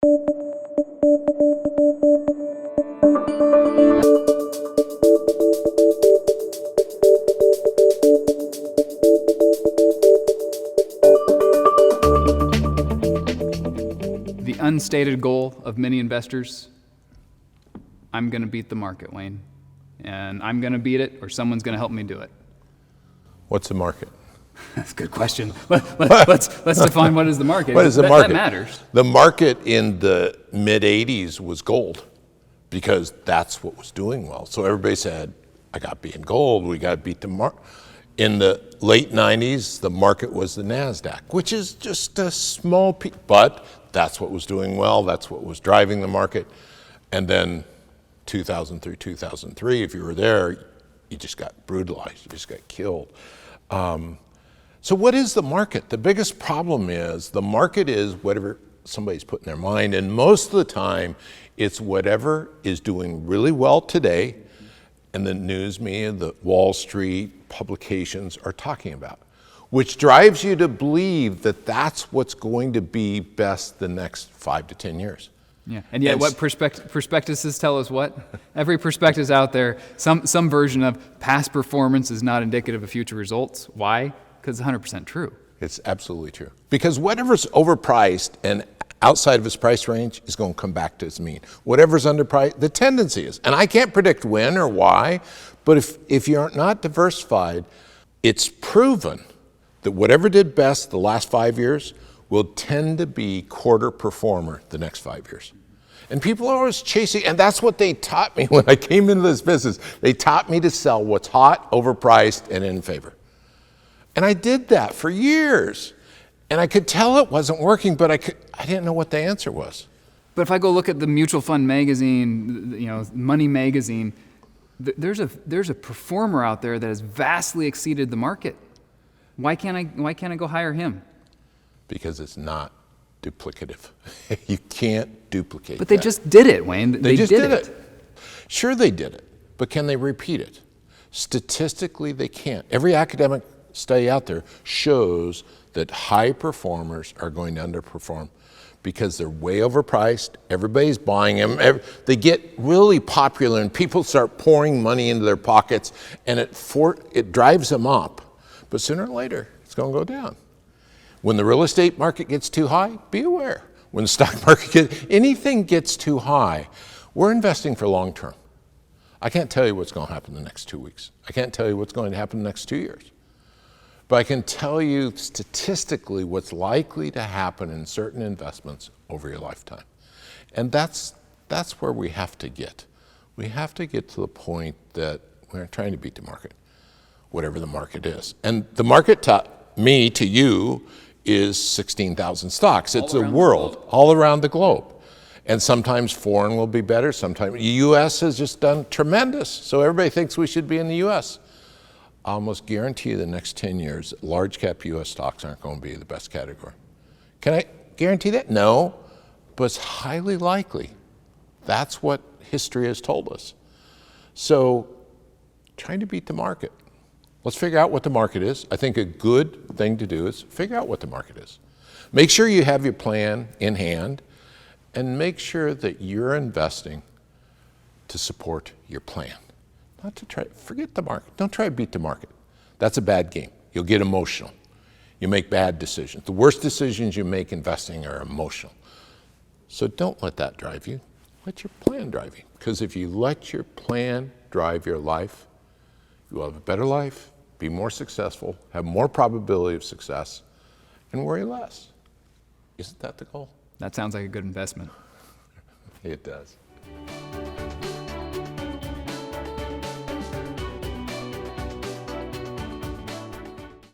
The unstated goal of many investors, I'm going to beat the market, Wayne. And I'm going to beat it, or someone's going to help me do it. What's the market? That's a good question. Let's define what is the market. What is the market? That matters. The market in the mid-'80s was gold because that's what was doing well. So everybody said, I got to be in gold. We got to beat the market. In the late 90s, the market was the NASDAQ, which is just a small piece, but that's what was doing well. That's what was driving the market. And then 2000 through 2003, if you were there, you just got brutalized. You just got killed. So what is the market? The biggest problem is the market is whatever somebody's put in their mind. And most of the time, it's whatever is doing really well today and the news media, the Wall Street publications are talking about, which drives you to believe that that's what's going to be best the next 5 to 10 years. Yeah, and yet what prospectuses tell us what? Every prospectus out there, some version of past performance is not indicative of future results. Why? Because it's 100% true. It's absolutely true. Because whatever's overpriced and outside of its price range is going to come back to its mean. Whatever's underpriced, the tendency is, and I can't predict when or why, but if you're not diversified, it's proven that whatever did best the last 5 years will tend to be quarter performer the next 5 years. And people are always chasing, and that's what they taught me when I came into this business. They taught me to sell what's hot, overpriced, and in favor. And I did that for years. And I could tell it wasn't working, but I didn't know what the answer was. But if I go look at the mutual fund magazine, Money Magazine, there's a performer out there that has vastly exceeded the market. Why can't I go hire him? Because it's not duplicative. You can't duplicate But they just did it, Wayne. They just did it. Sure, they did it, but can they repeat it? Statistically, they can't. Every academic study out there shows that high performers are going to underperform because they're way overpriced. Everybody's buying them. They get really popular and people start pouring money into their pockets and it drives them up. But sooner or later, it's going to go down. When the real estate market gets too high, be aware. When the stock market anything gets too high, we're investing for long term. I can't tell you what's going to happen in the next 2 weeks. I can't tell you what's going to happen in the next 2 years. But I can tell you statistically what's likely to happen in certain investments over your lifetime. And that's where we have to get. We have to get to the point that we're trying to beat the market, whatever the market is. And the market to me, to you, is 16,000 stocks. It's a world all around the globe. And sometimes foreign will be better. Sometimes the U.S. has just done tremendous. So everybody thinks we should be in the U.S. I almost guarantee you the next 10 years, large cap U.S. stocks aren't going to be the best category. Can I guarantee that? No, but it's highly likely. That's what history has told us. So trying to beat the market. Let's figure out what the market is. I think a good thing to do is figure out what the market is. Make sure you have your plan in hand and make sure that you're investing to support your plan. Not to forget the market. Don't try to beat the market. That's a bad game. You'll get emotional. You make bad decisions. The worst decisions you make investing are emotional. So don't let that drive you. Let your plan drive you. Because if you let your plan drive your life, you will have a better life, be more successful, have more probability of success, and worry less. Isn't that the goal? That sounds like a good investment. It does.